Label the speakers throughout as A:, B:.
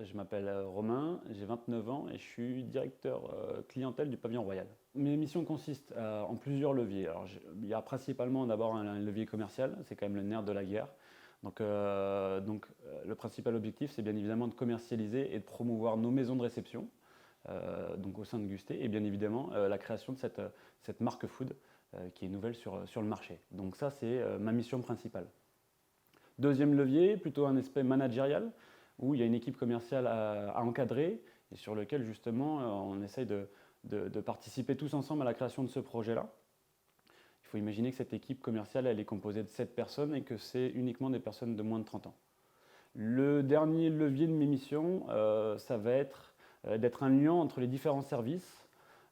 A: Je m'appelle Romain, j'ai 29 ans et je suis directeur clientèle du Pavillon Royal. Mes missions consistent en plusieurs leviers. Alors, il y a principalement d'abord un levier commercial, c'est quand même le nerf de la guerre. Le principal objectif, c'est bien évidemment de commercialiser et de promouvoir nos maisons de réception, donc au sein de Gusté, et bien évidemment la création de cette marque food qui est nouvelle sur le marché. Donc ça, c'est ma mission principale. Deuxième levier, plutôt un aspect managérial, où il y a une équipe commerciale à encadrer et sur lequel justement on essaye de participer tous ensemble à la création de ce projet-là. Il faut imaginer que cette équipe commerciale elle est composée de 7 personnes et que c'est uniquement des personnes de moins de 30 ans. Le dernier levier de mes missions, ça va être d'être un lien entre les différents services,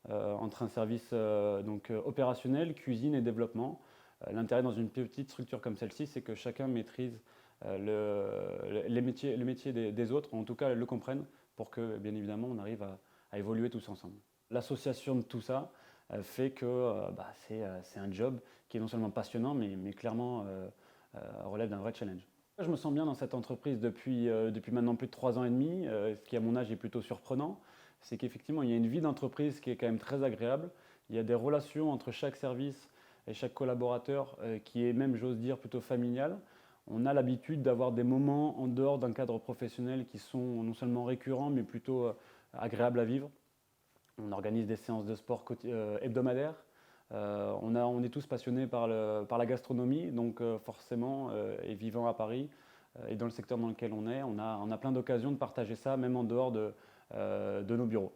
A: entre un service opérationnel, cuisine et développement. L'intérêt dans une petite structure comme celle-ci, c'est que chacun maîtrise le métier des autres, ou en tout cas le comprennent, pour que bien évidemment on arrive à évoluer tous ensemble. L'association de tout ça fait que c'est un job qui est non seulement passionnant, mais clairement relève d'un vrai challenge. Je me sens bien dans cette entreprise depuis maintenant plus de 3 ans et demi, ce qui à mon âge est plutôt surprenant. C'est qu'effectivement il y a une vie d'entreprise qui est quand même très agréable. Il y a des relations entre chaque service et chaque collaborateur qui est même, j'ose dire, plutôt familial. On a l'habitude d'avoir des moments en dehors d'un cadre professionnel qui sont non seulement récurrents, mais plutôt agréables à vivre. On organise des séances de sport hebdomadaires. On est tous passionnés par la gastronomie, donc forcément, et vivant à Paris, et dans le secteur dans lequel on a plein d'occasions de partager ça, même en dehors de nos bureaux.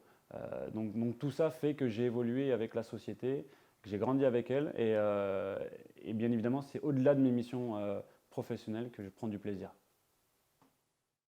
A: Donc tout ça fait que j'ai évolué avec la société, que j'ai grandi avec elle, et bien évidemment, c'est au-delà de mes missions professionnelles que je prends du plaisir.